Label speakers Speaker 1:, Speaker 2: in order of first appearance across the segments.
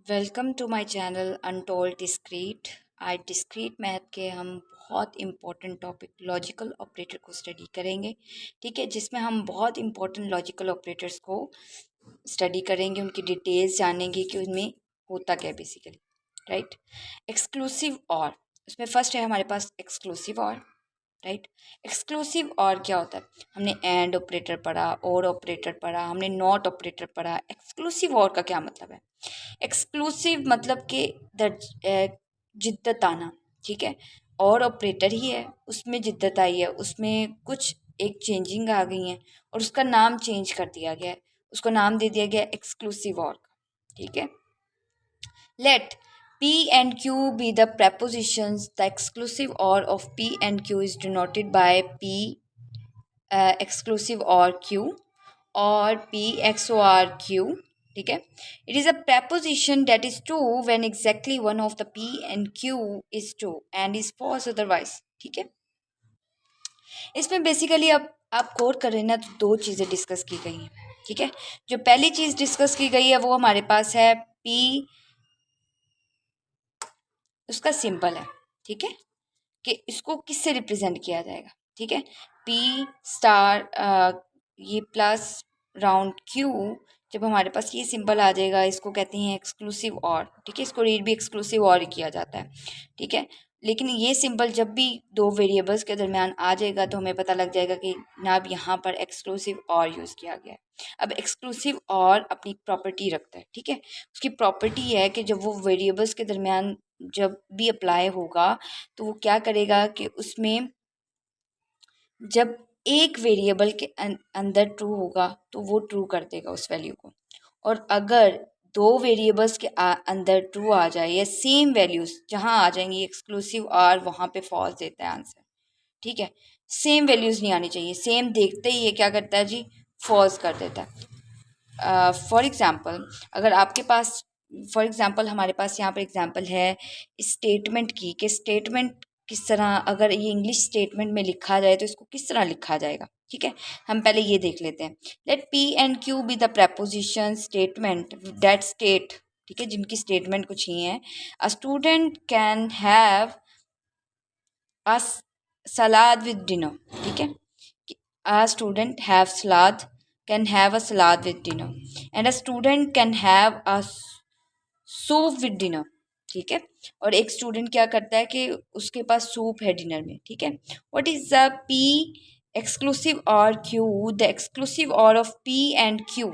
Speaker 1: Welcome to my channel untold discrete. आज discrete math के हम बहुत इम्पोर्टेंट टॉपिक लॉजिकल ऑपरेटर को स्टडी करेंगे। ठीक है, जिसमें हम बहुत इम्पोर्टेंट लॉजिकल ऑपरेटर्स को स्टडी करेंगे, उनकी डिटेल्स जानेंगे कि उनमें होता क्या है बेसिकली। राइट, एक्सक्लूसिव और उसमें फर्स्ट है हमारे पास एक्सक्लूसिव और। राइट, एक्सक्लूसिव और क्या होता है? हमने एंड ऑपरेटर पढ़ा, और ऑपरेटर पढ़ा, हमने नॉट ऑपरेटर पढ़ा। एक्सक्लूसिव और का क्या मतलब है? एक्सक्लूसिव मतलब कि जिद्दत आना। ठीक है, और ऑपरेटर ही है, उसमें जिद्दत आई है, उसमें कुछ एक चेंजिंग आ गई है और उसका नाम चेंज कर दिया गया है, उसको नाम दे दिया गया एक्सक्लूसिव और का। ठीक है, let P and Q be the prepositions. The exclusive or of P and Q is denoted by P exclusive or Q or P XOR Q. ठीक है, it is a preposition that is true when exactly one of the P and Q is true and is false otherwise. ठीक है, इसमें basically अब आप गौर कर रहे हैं ना, तो दो चीज़ें डिस्कस की गई हैं। ठीक है, जो पहली चीज़ डिस्कस की गई है वो हमारे पास है P, उसका सिंपल है। ठीक है, कि इसको किससे रिप्रेजेंट किया जाएगा। ठीक है, पी स्टार ये प्लस राउंड क्यू, जब हमारे पास ये सिंबल आ जाएगा इसको कहते हैं एक्सक्लूसिव और। ठीक है, इसको रीड भी एक्सक्लूसिव और ही किया जाता है। ठीक है, लेकिन ये सिंबल जब भी दो वेरिएबल्स के दरमियान आ जाएगा तो हमें पता लग जाएगा कि जनाब यहाँ पर एक्सक्लूसिव और यूज़ किया गया है। अब एक्सक्लूसिव और अपनी प्रॉपर्टी रखता है। ठीक है, उसकी प्रॉपर्टी है कि जब वो वेरिएबल्स के दरमियान जब भी अप्लाई होगा तो वो क्या करेगा कि उसमें जब एक वेरिएबल के अंदर ट्रू होगा तो वो ट्रू कर देगा उस वैल्यू को, और अगर दो वेरिएबल्स के अंदर ट्रू आ जाए या सेम वैल्यूज जहाँ आ जाएंगी एक्सक्लूसिव और वहाँ पे फॉल्स देता है आंसर। ठीक है, सेम वैल्यूज नहीं आनी चाहिए, सेम देखते ही ये क्या करता है जी, फॉल्स कर देता है। फॉर एग्ज़ाम्पल अगर आपके पास फॉर एग्ज़ाम्पल हमारे पास यहाँ पर एग्ज़ाम्पल है स्टेटमेंट की, कि स्टेटमेंट किस तरह, अगर ये इंग्लिश स्टेटमेंट में लिखा जाए तो इसको किस तरह लिखा जाएगा। ठीक है, हम पहले ये देख लेते हैं। Let P and Q be the proposition statement that state. ठीक है, जिनकी स्टेटमेंट कुछ ही है। A student can have a salad with dinner. ठीक है, a student have salad can have a salad with dinner and a student can have a soup with dinner. ठीक है, और एक स्टूडेंट क्या करता है कि उसके पास सूप है डिनर में। ठीक है, what is the P exclusive और क्यू? द एक्सक्लूसिव और ऑफ पी एंड क्यू।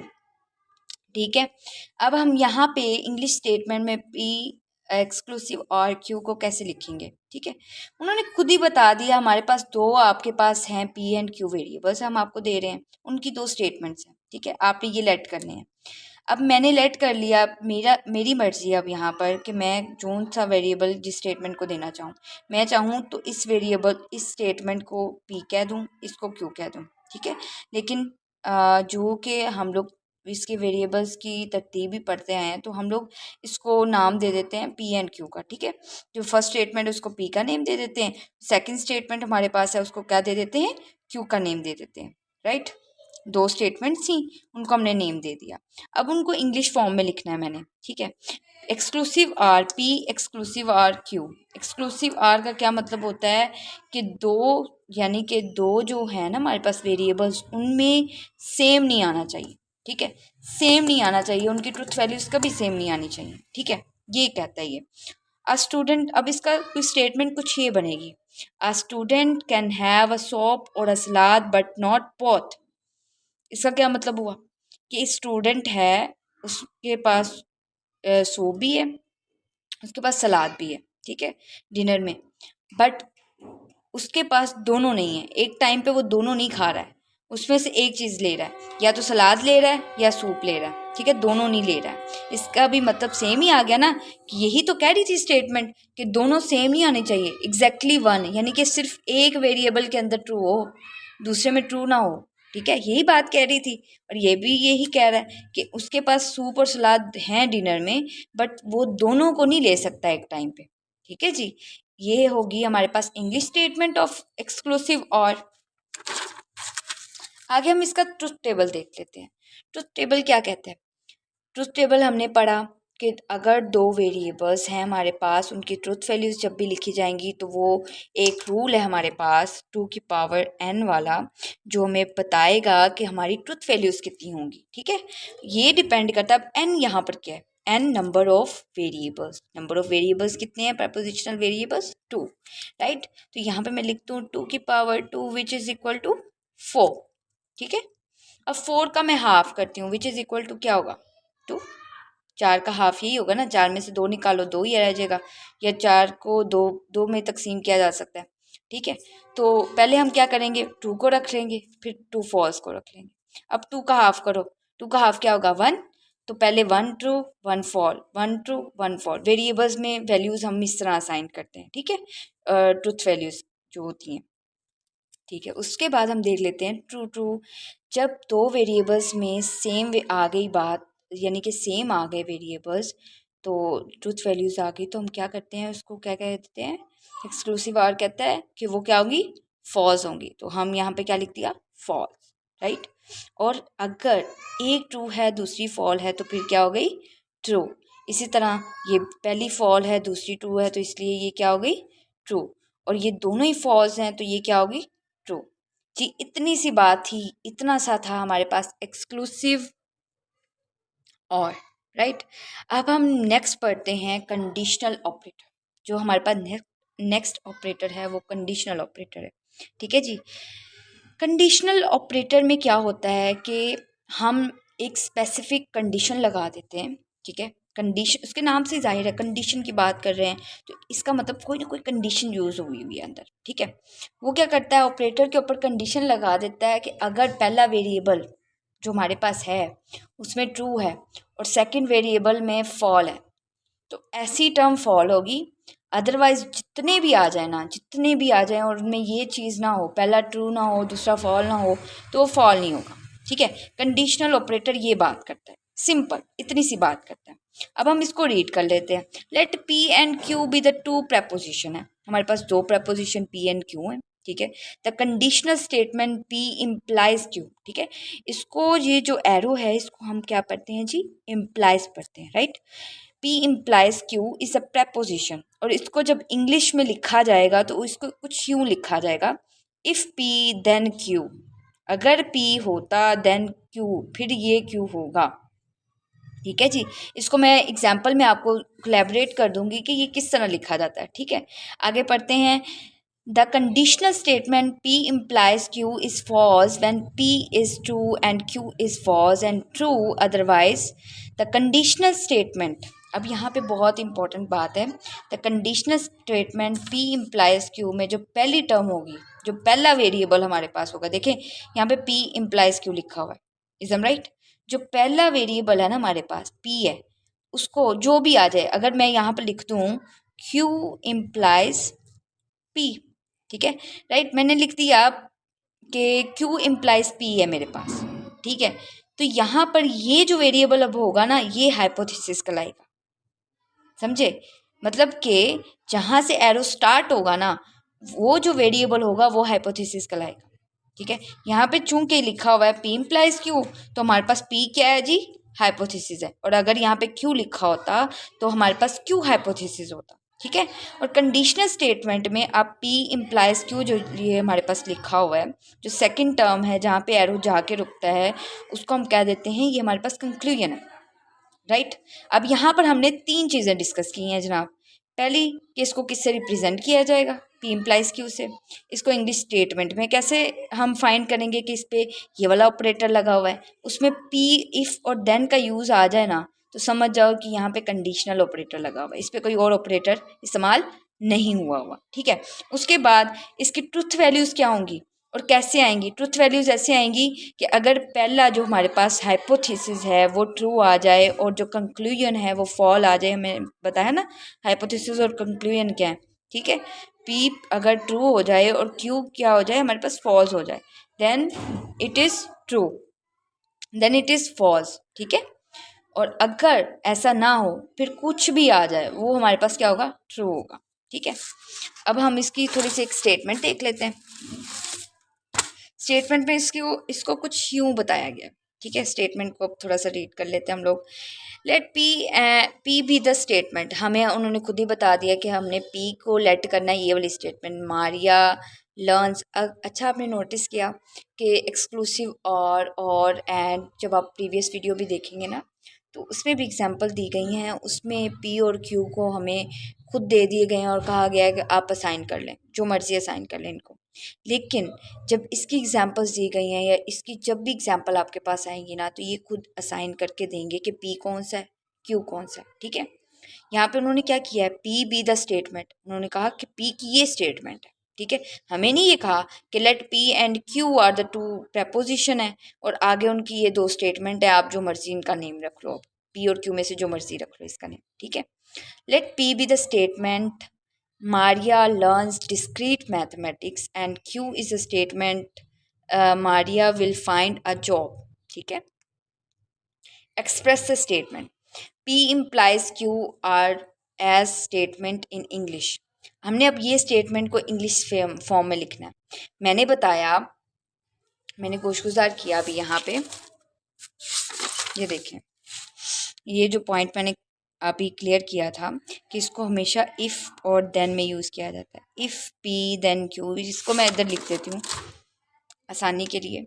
Speaker 1: ठीक है, अब हम यहाँ पे इंग्लिश स्टेटमेंट में पी एक्सक्लूसिव और क्यू को कैसे लिखेंगे। ठीक है, उन्होंने खुद ही बता दिया, हमारे पास दो आपके पास हैं पी एंड क्यू वेरिएबल्स हम आपको दे रहे हैं, उनकी दो स्टेटमेंट्स हैं। ठीक है, आपने ये लेट करने हैं। अब मैंने लेट कर लिया, मेरी मर्जी है अब यहाँ पर कि मैं जो सा वेरिएबल जिस स्टेटमेंट को देना चाहूँ, मैं चाहूँ तो इस वेरिएबल इस स्टेटमेंट को पी कह दूँ, इसको क्यू कह दूँ। ठीक है, लेकिन जो कि हम लोग इसके वेरिएबल्स की तरतीब भी पढ़ते आए हैं तो हम लोग इसको नाम दे देते हैं पी एंड क्यू का। ठीक है, जो फर्स्ट स्टेटमेंट है उसको पी का नेम दे देते हैं, सेकंड स्टेटमेंट हमारे पास है उसको क्या दे देते हैं, क्यू का नेम दे देते हैं। राइट, दो स्टेटमेंट्स थी, उनको हमने नेम दे दिया। अब उनको इंग्लिश फॉर्म में लिखना है मैंने। ठीक है, exclusive or P exclusive or Q. Exclusive or का क्या मतलब होता है कि दो, यानी कि दो जो है ना हमारे पास वेरिएबल्स, उनमें सेम नहीं आना चाहिए। ठीक है, सेम नहीं आना चाहिए, उनकी ट्रुथ वैल्यूज कभी सेम नहीं आनी चाहिए। ठीक है, ये कहता है ये अ स्टूडेंट। अब इसका कोई स्टेटमेंट कुछ ये बनेगी, अ student can have a shop और अ सलाद बट नॉट बोथ। इसका क्या मतलब हुआ कि स्टूडेंट है, उसके पास सूप भी है, उसके पास सलाद भी है। ठीक है, डिनर में, बट उसके पास दोनों नहीं है, एक टाइम पे वो दोनों नहीं खा रहा है, उसमें से एक चीज़ ले रहा है, या तो सलाद ले रहा है या सूप ले रहा है। ठीक है, दोनों नहीं ले रहा है, इसका भी मतलब सेम ही आ गया ना, कि यही तो कह रही थी स्टेटमेंट कि दोनों सेम ही आने चाहिए, एग्जैक्टली वन, यानी कि सिर्फ एक वेरिएबल के अंदर ट्रू हो, दूसरे में ट्रू ना हो। ठीक है, यही बात कह रही थी, और ये भी यही कह रहा है कि उसके पास सूप और सलाद हैं डिनर में, बट वो दोनों को नहीं ले सकता एक टाइम पे। ठीक है जी, ये होगी हमारे पास इंग्लिश स्टेटमेंट ऑफ एक्सक्लूसिव और। आगे हम इसका ट्रुथ टेबल देख लेते हैं। ट्रुथ टेबल क्या कहते हैं? ट्रुथ टेबल हमने पढ़ा कि अगर दो वेरिएबल्स हैं हमारे पास, उनकी ट्रुथ वैल्यूज़ जब भी लिखी जाएंगी तो वो एक रूल है हमारे पास 2 की पावर n वाला, जो हमें बताएगा कि हमारी ट्रुथ वैल्यूज़ कितनी होंगी। ठीक है, ये डिपेंड करता है। अब n यहाँ पर क्या है, n number of variables. Number of variables कितने हैं प्रपोजिशनल वेरिएबल्स? 2, राइट। तो यहाँ पे मैं लिखती हूँ 2 की power 2 which is equal to 4। ठीक है, अब 4 का मैं हाफ करती हूँ विच इज़ इक्वल टू क्या होगा? 2। 4 का हाफ यही होगा ना, 4 में से 2 निकालो 2 ही रह जाएगा, या 4 को दो में तकसीम किया जा सकता है। ठीक है, तो पहले हम क्या करेंगे, 2 को रख लेंगे, फिर 2 फॉल्स को रख लेंगे। अब 2 का हाफ करो, 2 का हाफ क्या होगा? 1। तो पहले 1 true 1 fall, 1 true 1 fall. Variables में वैल्यूज़ हम इस तरह असाइन करते हैं। ठीक है, ट्रुथ वैल्यूज़ जो होती हैं। ठीक है, उसके बाद हम देख लेते हैं ट्रू ट्रू। जब दो वेरिएबल्स में सेम आ गई बात, यानी कि सेम आ गए वेरिएबल्स, तो ट्रूथ वैल्यूज़ आ गई, तो हम क्या करते हैं, उसको क्या कहते हैं? एक्सक्लूसिव आर कहता है कि वो क्या होंगी? फॉल्स होंगी। तो हम यहाँ पे क्या लिख दिया? False, right. और अगर एक ट्रू है दूसरी फॉल है तो फिर क्या हो गई? ट्रू। इसी तरह ये पहली फॉल है दूसरी ट्रू है, तो इसलिए ये क्या हो गई? ट्रू। और ये दोनों ही फॉल्स हैं तो ये क्या होगी? ट्रू। जी, इतनी सी बात थी, इतना सा था हमारे पास एक्सक्लूसिव और, राइट। अब हम नेक्स्ट पढ़ते हैं कंडीशनल ऑपरेटर। जो हमारे पास नेक्स्ट ऑपरेटर है वो कंडीशनल ऑपरेटर है। ठीक है जी, कंडीशनल ऑपरेटर में क्या होता है कि हम एक स्पेसिफिक कंडीशन लगा देते हैं। ठीक है, कंडीशन, उसके नाम से जाहिर है कंडीशन की बात कर रहे हैं, तो इसका मतलब कोई ना कोई कंडीशन यूज़ हुई हुई है अंदर। ठीक है, वो क्या करता है, ऑपरेटर के ऊपर कंडीशन लगा देता है कि अगर पहला वेरिएबल जो हमारे पास है उसमें ट्रू है और सेकंड वेरिएबल में फॉल है, तो ऐसी टर्म फॉल होगी। अदरवाइज जितने भी आ जाए ना, जितने भी आ जाए और उनमें ये चीज़ ना हो, पहला ट्रू ना हो दूसरा फॉल ना हो, तो वो फॉल नहीं होगा। ठीक है, कंडीशनल ऑपरेटर ये बात करता है, सिंपल इतनी सी बात करता है। अब हम इसको रीड कर लेते हैं। Let P and Q be the two proposition है, हमारे पास दो प्रपोजिशन पी एंड क्यू है। ठीक है, the conditional statement p implies q. ठीक है, इसको ये जो एरो है इसको हम क्या पढ़ते हैं जी? इम्प्लाइज पढ़ते हैं, right. P implies Q is a preposition, और इसको जब इंग्लिश में लिखा जाएगा तो इसको कुछ यूँ लिखा जाएगा, इफ़ P then Q। अगर P होता then Q, फिर ये Q होगा। ठीक है जी, इसको मैं एग्जाम्पल में आपको कोलैबोरेट कर दूंगी कि ये किस तरह लिखा जाता है। ठीक है, आगे पढ़ते हैं। The conditional statement P implies Q is false when P is true and Q is false and true otherwise। The conditional statement, अब यहाँ पे बहुत इंपॉर्टेंट बात है। The conditional statement P implies Q में जो पहली टर्म होगी, जो पहला वेरिएबल हमारे पास होगा, देखें यहाँ पे P implies Q लिखा हुआ है, इज एम राइट। जो पहला वेरिएबल है ना हमारे पास P है, उसको जो भी आ जाए, अगर मैं यहाँ पर लिख दूँ Q implies P, ठीक है, राइट, मैंने लिख दिया कि Q implies P है मेरे पास। ठीक है, तो यहाँ पर ये जो वेरिएबल अब होगा ना, ये हाइपोथेसिस कहलाएगा, समझे? मतलब कि जहाँ से एरो स्टार्ट होगा ना, वो जो वेरिएबल होगा वो हाइपोथेसिस कहलाएगा। ठीक है, यहाँ पे चूंकि लिखा हुआ है P implies Q, तो हमारे पास P क्या है जी? हाइपोथेसिस है। और अगर यहाँ पे Q लिखा होता तो हमारे पास Q हाइपोथेसिस होता। ठीक है, और कंडीशनल स्टेटमेंट में आप P implies Q जो ये हमारे पास लिखा हुआ है, जो सेकंड टर्म है जहाँ पे एरो जाके रुकता है, उसको हम कह देते हैं ये हमारे पास कंक्लूजन है, राइट। अब यहाँ पर हमने तीन चीज़ें डिस्कस की हैं जनाब। पहली कि इसको किससे रिप्रेजेंट किया जाएगा, P implies Q से। इसको इंग्लिश स्टेटमेंट में कैसे हम फाइंड करेंगे कि इस पर ये वाला ऑपरेटर लगा हुआ है, उसमें P इफ़ और देन का यूज़ आ जाए ना, तो समझ जाओ कि यहाँ पे कंडीशनल ऑपरेटर लगा हुआ है, इस पर कोई और ऑपरेटर इस्तेमाल नहीं हुआ। ठीक है, उसके बाद इसकी ट्रुथ वैल्यूज़ क्या होंगी और कैसे आएंगी? ट्रुथ वैल्यूज़ ऐसे आएंगी कि अगर पहला जो हमारे पास हाइपोथेसिस है वो ट्रू आ जाए और जो कंक्लूजन है वो फॉल आ जाए। हमें बताया ना हाइपोथेसिस और कंक्लूजन क्या है। ठीक है, P अगर ट्रू हो जाए और Q क्या हो जाए, हमारे पास फॉल्स हो जाए, then it is true, then it is false. ठीक है, और अगर ऐसा ना हो, फिर कुछ भी आ जाए, वो हमारे पास क्या होगा? ट्रू होगा। ठीक है, अब हम इसकी थोड़ी सी एक स्टेटमेंट देख लेते हैं। स्टेटमेंट में इसको कुछ यूँ बताया गया, ठीक है, स्टेटमेंट को अब थोड़ा सा रीड कर लेते हैं हम लोग। Let p be the statement, हमें उन्होंने खुद ही बता दिया कि हमने पी को लेट करना है, ये वाली स्टेटमेंट। मारिया लर्न्स, अच्छा आपने नोटिस किया कि एक्सक्लूसिव और एंड, जब आप प्रीवियस वीडियो भी देखेंगे ना तो उसमें भी एग्जांपल दी गई हैं, उसमें पी और क्यू को हमें खुद दे दिए गए हैं और कहा गया है कि आप असाइन कर लें, जो मर्जी असाइन कर लें इनको। लेकिन जब इसकी एग्जांपल्स दी गई हैं या इसकी जब भी एग्जांपल आपके पास आएंगी ना तो ये खुद असाइन करके देंगे कि पी कौन सा है, क्यू कौन सा है। ठीक है, यहाँ पे उन्होंने क्या किया है, पी बी द स्टेटमेंट, उन्होंने कहा कि पी की ये स्टेटमेंट है। ठीक है, हमें नहीं ये कहा कि let P and q are the two proposition है और आगे उनकी ये दो स्टेटमेंट है, आप जो मर्जी इनका नेम रख लो, पी और क्यू में से जो मर्जी रख लो इसका नेम। ठीक है, let p be the statement Maria learns discrete mathematics and Q is a statement Maria will find a job. ठीक है, express the statement P implies Q are as statement in English. हमने अब ये statement को English form में लिखना है। मैंने बताया, मैंने कोशगुजार किया अभी यहाँ पे, ये देखें, ये जो पॉइंट मैंने अभी क्लियर किया था कि इसको हमेशा इफ़ और देन में यूज़ किया जाता है। इफ़ पी देन क्यू, इसको मैं इधर लिख देती हूँ आसानी के लिए।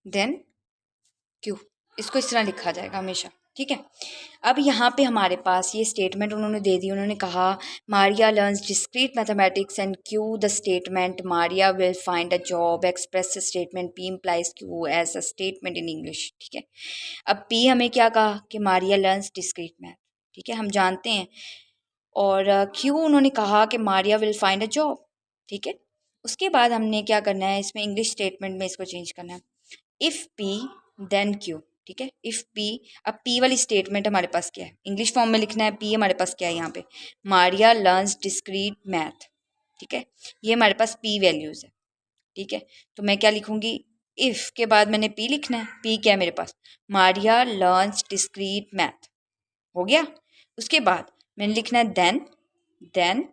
Speaker 1: देन क्यू, इसको इस तरह लिखा जाएगा हमेशा। ठीक है, अब यहाँ पे हमारे पास ये स्टेटमेंट उन्होंने दे दी। उन्होंने कहा Maria learns discrete mathematics and q the statement Maria will find a job, express statement p implies q as a statement in English. ठीक है, अब पी हमें क्या कहा कि मारिया लर्न्स डिस्क्रीट मैथ, ठीक है, हम जानते हैं। और क्यू उन्होंने कहा कि Maria will find a job. ठीक है, उसके बाद हमने क्या करना है, इसमें इंग्लिश स्टेटमेंट में इसको चेंज करना है, इफ़ पी देन क्यू। ठीक है, इफ़ पी, अब पी वाली स्टेटमेंट हमारे पास क्या है, इंग्लिश फॉर्म में लिखना है। पी हमारे पास क्या है यहाँ पे, मारिया लर्न्स डिस्क्रीट मैथ। ठीक है, ये हमारे पास पी वैल्यूज़ है। ठीक है, तो मैं क्या लिखूँगी, इफ़ के बाद मैंने पी लिखना है। पी क्या है मेरे पास, मारिया लर्न्स डिस्क्रीट मैथ, हो गया। उसके बाद मैंने लिखना है then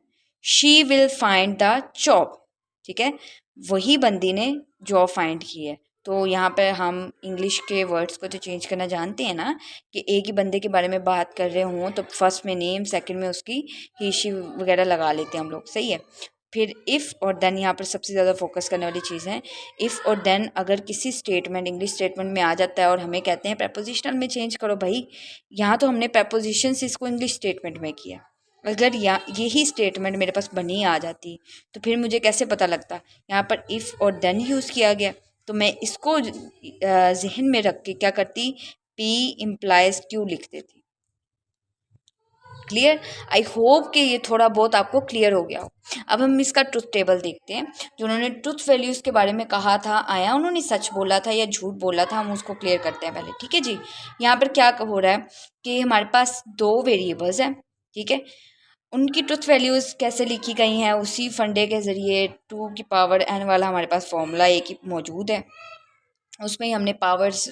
Speaker 1: she will find the job. ठीक है, वही बंदी ने जॉब फाइंड की है। तो यहाँ पर हम इंग्लिश के वर्ड्स को तो चेंज करना जानते हैं ना, कि एक ही बंदे के बारे में बात कर रहे हों तो फर्स्ट में नेम, सेकंड में उसकी ही शी वगैरह लगा लेते हैं हम लोग। सही है, फिर इफ़ और देन यहाँ पर सबसे ज़्यादा फोकस करने वाली चीज़ है। इफ़ और देन अगर किसी स्टेटमेंट इंग्लिश स्टेटमेंट में आ जाता है और हमें कहते हैं प्रपोजिशनल में चेंज करो, भाई यहाँ तो हमने प्रपोजिशन से इसको इंग्लिश स्टेटमेंट में किया। अगर यही स्टेटमेंट मेरे पास बनी आ जाती तो फिर मुझे कैसे पता लगता यहाँ पर इफ़ और देन यूज़ किया गया। तो मैं इसको जहन में रख के क्या करती, पी इम्प्लाइज क्यू लिख देती। क्लियर, आई होप कि ये थोड़ा बहुत आपको क्लियर हो गया हो। अब हम इसका ट्रुथ टेबल देखते हैं। जो उन्होंने ट्रुथ वैल्यूज़ के बारे में कहा था, आया उन्होंने सच बोला था या झूठ बोला था, हम उसको क्लियर करते हैं पहले। ठीक है जी, यहाँ पर क्या हो रहा है कि हमारे पास दो वेरिएबल्स हैं। ठीक है, उनकी ट्रुथ वैल्यूज़ कैसे लिखी गई हैं, उसी फंडे के ज़रिए 2 की पावर n वाला हमारे पास फॉर्मूला एक ही मौजूद है, उसमें ही हमने पावर्स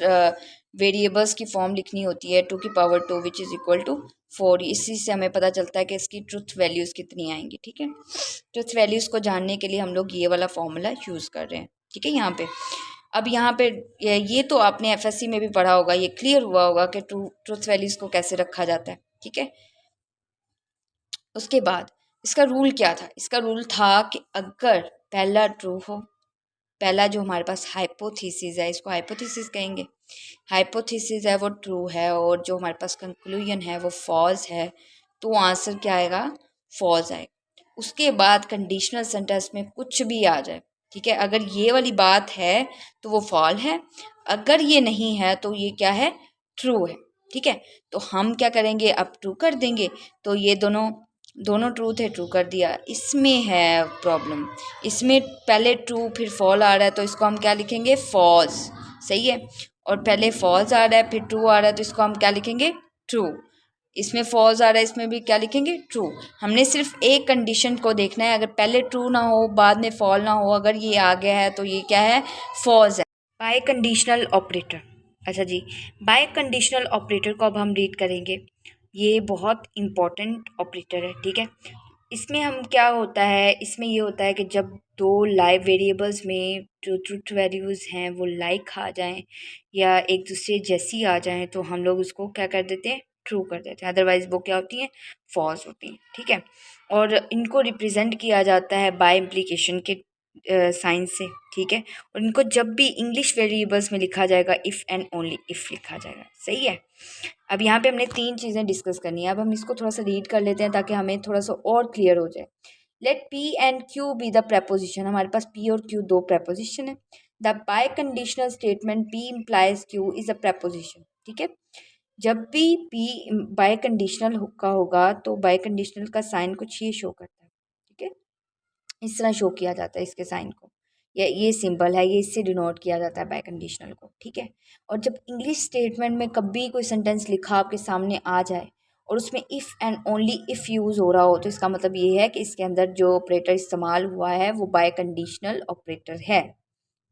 Speaker 1: वेरिएबल्स की फॉर्म लिखनी होती है 2 की power 2 which is equal to 4। इसी से हमें पता चलता है कि इसकी ट्रुथ वैल्यूज़ कितनी आएंगी। ठीक है, ट्रुथ वैल्यूज़ को जानने के लिए हम लोग ये वाला फॉर्मूला यूज़ कर रहे हैं। ठीक है, यहाँ पे अब यहाँ पे ये तो आपने एफएससी में भी पढ़ा होगा, ये क्लियर हुआ होगा कि ट्रुथ वैल्यूज़ को कैसे रखा जाता है। ठीक है, उसके बाद इसका रूल क्या था, इसका रूल था कि अगर पहला ट्रू हो, पहला जो हमारे पास हाइपोथेसिस है, इसको हाइपोथेसिस कहेंगे, हाइपोथेसिस है वो ट्रू है और जो हमारे पास कंक्लूजन है वो फॉल्स है, तो आंसर क्या आएगा, फॉल्स आएगा। उसके बाद कंडीशनल सेंटेंस में कुछ भी आ जाए, ठीक है, अगर ये वाली बात है तो वो फॉल है, अगर ये नहीं है तो ये क्या है, ट्रू है। ठीक है, तो हम क्या करेंगे, अब ट्रू कर देंगे। तो ये दोनों ट्रूथ है, ट्रू कर दिया। इसमें है प्रॉब्लम, इसमें पहले ट्रू फिर फॉल आ रहा है, तो इसको हम क्या लिखेंगे, फॉल्स। सही है, और पहले फॉल्स आ रहा है फिर ट्रू आ रहा है, तो इसको हम क्या लिखेंगे, ट्रू। इसमें फॉल्स आ रहा है, इसमें भी क्या लिखेंगे, ट्रू। हमने सिर्फ एक कंडीशन को देखना है, अगर पहले ट्रू ना हो बाद में फॉल ना हो, अगर ये आ गया है तो ये क्या है, फॉल्स है। बाय कंडीशनल ऑपरेटर, अच्छा जी, बाय कंडीशनल ऑपरेटर को अब हम रीड करेंगे। ये बहुत इम्पॉर्टेंट ऑपरेटर है। ठीक है, इसमें हम क्या होता है, इसमें ये होता है कि जब दो लाइव वेरिएबल्स में जो ट्रुथ वैल्यूज़ हैं वो लाइक आ जाएं या एक दूसरे जैसी आ जाएं तो हम लोग उसको क्या कर देते हैं, ट्रू कर देते हैं। अदरवाइज वो क्या होती हैं, फॉल्स होती हैं। ठीक है, और इनको रिप्रेजेंट किया जाता है बाय इम्प्लीकेशन के साइन से। ठीक है, और इनको जब भी इंग्लिश वेरिएबल्स में लिखा जाएगा इफ़ एंड ओनली इफ़ लिखा जाएगा। सही है, अब यहाँ पे हमने 3 चीज़ें डिस्कस करनी है। अब हम इसको थोड़ा सा रीड कर लेते हैं ताकि हमें थोड़ा सा और क्लियर हो जाए। Let P and Q be the preposition। हमारे पास पी और क्यू दो preposition है। The biconditional statement p implies q is a preposition। ठीक है, जब भी पी बाय कंडीशनल का होगा तो बाय कंडीशनल का साइन कुछ ये शो करता है। ठीक है, इस तरह शो किया जाता है इसके साइन को, या ये सिंबल है, ये इससे डिनोट किया जाता है बाय कंडीशनल को। ठीक है, और जब इंग्लिश स्टेटमेंट में कभी कोई सेंटेंस लिखा आपके सामने आ जाए और उसमें if and only if use हो रहा हो तो इसका मतलब ये है कि इसके अंदर जो ऑपरेटर इस्तेमाल हुआ है वो बाय कंडीशनल ऑपरेटर है।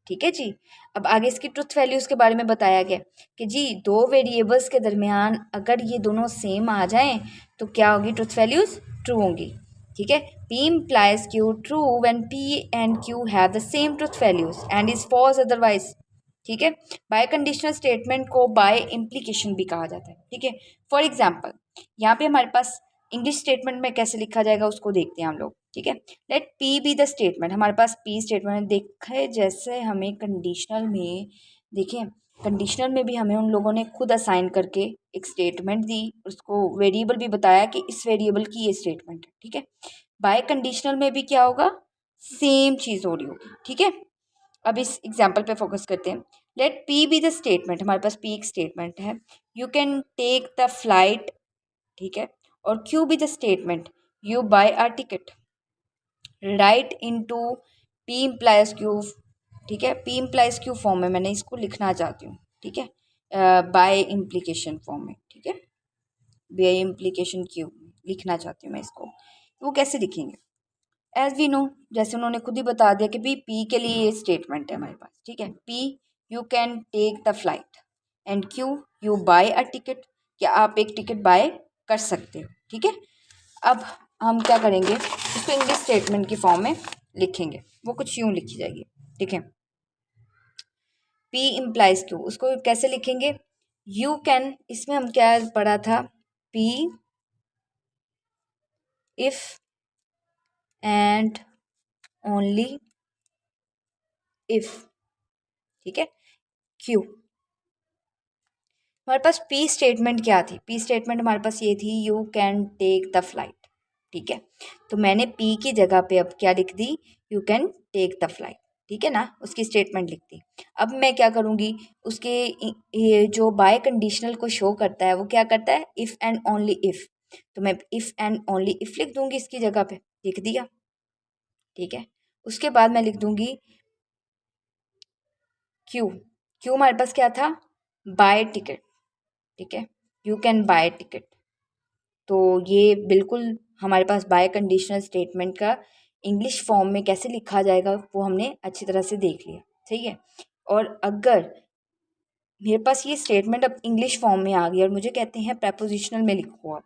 Speaker 1: ठीक है जी, अब आगे इसकी ट्रुथ वैल्यूज़ के बारे में बताया गया कि जी दो वेरिएबल्स के दरमियान अगर ये दोनों सेम आ जाएं तो क्या होगी, ट्रुथ वैल्यूज़ ट्रू होंगी। ठीक है, P implies Q true when P and Q have the same truth values and is false otherwise। ठीक है, बाय कंडीशनल स्टेटमेंट को बाय इम्प्लीकेशन भी कहा जाता है। ठीक है, फॉर एग्जाम्पल यहाँ पे हमारे पास इंग्लिश स्टेटमेंट में कैसे लिखा जाएगा उसको देखते हैं हम लोग। ठीक है, let p be the statement. हमारे पास पी स्टेटमेंट देखे, जैसे हमें कंडीशनल में देखें, कंडीशनल में भी हमें उन लोगों ने खुद असाइन करके एक स्टेटमेंट दी, उसको वेरिएबल भी बताया कि इस वेरिएबल की ये स्टेटमेंट है। ठीक है, बाय कंडीशनल में भी क्या होगा, सेम चीज़ हो रही होगी। ठीक है, अब इस एग्जाम्पल पे फोकस करते हैं। Let p be the statement. हमारे पास पी एक स्टेटमेंट है, you can take the flight. ठीक है, और q be the statement, you buy a ticket. Right into p implies q. ठीक है, पी इम्प्लाइज क्यू फॉर्म में मैंने इसको लिखना चाहती हूँ। ठीक है, बाय इम्प्लीकेशन फॉर्म में। ठीक है, बाय इम्प्लीकेशन क्यू लिखना चाहती हूँ मैं इसको, तो वो कैसे लिखेंगे, एज वी नो, जैसे उन्होंने खुद ही बता दिया कि भाई पी के लिए ये स्टेटमेंट है हमारे पास। ठीक है, p you can take the flight and q you buy a ticket, क्या आप एक टिकट बाय कर सकते हो। ठीक है, अब हम क्या करेंगे, इसको इंग्लिश स्टेटमेंट की फॉर्म में लिखेंगे, वो कुछ यूँ लिखी जाएगी। ठीक है, पी इम्प्लाइज क्यू, उसको कैसे लिखेंगे, यू कैन, इसमें हम क्या पढ़ा था, P if and only if. ठीक है, क्यू, हमारे पास पी स्टेटमेंट क्या थी, पी स्टेटमेंट हमारे पास ये थी, you can take the flight. ठीक है, तो मैंने पी की जगह पे अब क्या लिख दी, you can take the flight. ठीक है ना, उसकी स्टेटमेंट लिख दी। अब मैं क्या करूँगी, उसके ये जो बाय कंडीशनल को शो करता है वो क्या करता है, इफ़ एंड ओनली इफ़, तो मैं इफ़ एंड ओनली इफ़ लिख दूंगी इसकी जगह पे, लिख दिया। ठीक है, उसके बाद मैं लिख दूंगी क्यू, क्यू हमारे पास क्या था, बाय टिकट। ठीक है, यू कैन बाय टिकट, तो ये बिल्कुल हमारे पास बाय कंडीशनल स्टेटमेंट का इंग्लिश फॉर्म में कैसे लिखा जाएगा वो हमने अच्छी तरह से देख लिया। सही है, और अगर मेरे पास ये स्टेटमेंट अब इंग्लिश फॉर्म में आ गई और मुझे कहते हैं प्रपोजिशनल में लिखो आप,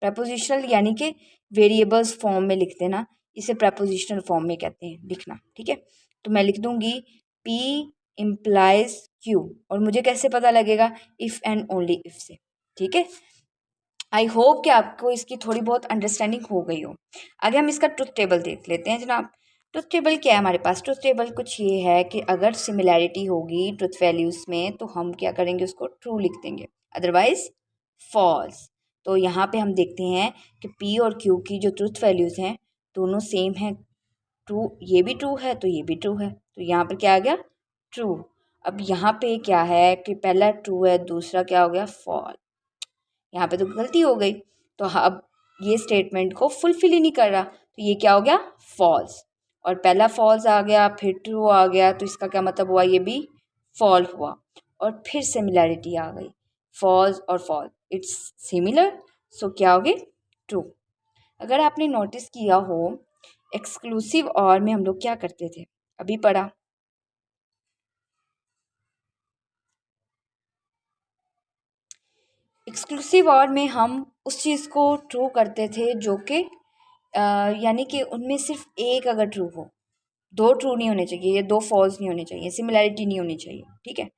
Speaker 1: प्रपोजिशनल यानी कि वेरिएबल्स फॉर्म में लिखते ना, इसे प्रपोजिशनल फॉर्म में कहते हैं लिखना। ठीक है, तो मैं लिख दूंगी पी इम्प्लाइज क्यू, और मुझे कैसे पता लगेगा, इफ़ एंड ओनली इफ़ से। ठीक है, आई होप कि आपको इसकी थोड़ी बहुत अंडरस्टैंडिंग हो गई हो। आगे हम इसका ट्रुथ टेबल देख लेते हैं जनाब। ट्रुथ टेबल क्या है हमारे पास, ट्रुथ टेबल कुछ ये है कि अगर सिमिलैरिटी होगी ट्रुथ वैल्यूज़ में तो हम क्या करेंगे, उसको ट्रू लिख देंगे, अदरवाइज फॉल्स। तो यहाँ पे हम देखते हैं कि पी और क्यू की जो ट्रुथ वैल्यूज़ हैं दोनों सेम हैं, ट्रू, ये भी ट्रू है तो ये भी ट्रू है, तो यहाँ पर क्या आ गया, ट्रू। अब यहाँ पे क्या है कि पहला ट्रू है, दूसरा क्या हो गया, फॉल्स। यहाँ पे तो गलती हो गई, तो अब ये स्टेटमेंट को फुलफिल ही नहीं कर रहा, तो ये क्या हो गया, फॉल्स। और पहला फॉल्स आ गया फिर ट्रू आ गया, तो इसका क्या मतलब हुआ, ये भी फॉल्स हुआ। और फिर सिमिलैरिटी आ गई, फॉल्स और फॉल्स, इट्स सिमिलर, सो क्या हो गई, ट्रू। अगर आपने नोटिस किया हो, एक्सक्लूसिव और में हम लोग क्या करते थे, अभी पढ़ा, एक्सक्लूसिव और में हम उस चीज़ को ट्रू करते थे जो कि यानी कि उनमें सिर्फ एक अगर ट्रू हो, दो ट्रू नहीं होने चाहिए या दो फॉल्स नहीं होने चाहिए, सिमिलैरिटी नहीं होनी चाहिए, ठीक है।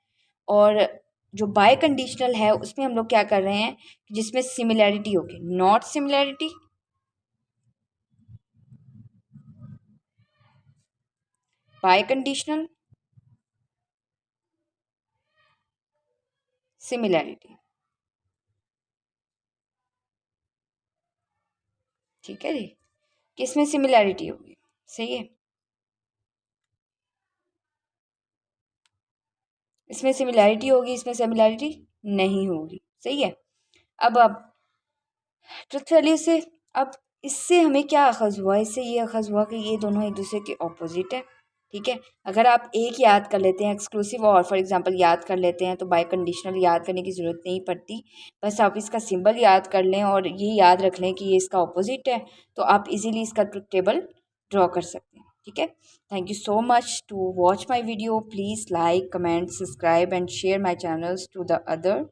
Speaker 1: और जो बाय कंडीशनल है उसमें हम लोग क्या कर रहे हैं, जिसमें सिमिलैरिटी होगी, not similarity, bye conditional, similarity, ठीक है जी, किसमें सिमिलैरिटी होगी, सही है, इसमें सिमिलैरिटी होगी, इसमें सिमिलैरिटी नहीं होगी, सही है। अब ट्रुथ वैल्यू से, अब इससे हमें क्या अखज़ हुआ, इससे ये अखज़ हुआ कि ये दोनों एक दूसरे के ऑपोजिट है, ठीक है। अगर आप एक याद कर लेते हैं एक्सक्लूसिव और फॉर एग्जांपल याद कर लेते हैं तो बाय कंडीशनल याद करने की ज़रूरत नहीं पड़ती, बस आप इसका सिंबल याद कर लें और ये याद रख लें कि ये इसका ऑपोजिट है, तो आप इजीली इसका ट्रुथ टेबल ड्रॉ कर सकते हैं, ठीक है। Thank you so much to watch my video, please like, comment, subscribe and share my channels to the other.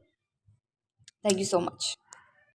Speaker 1: Thank you so much.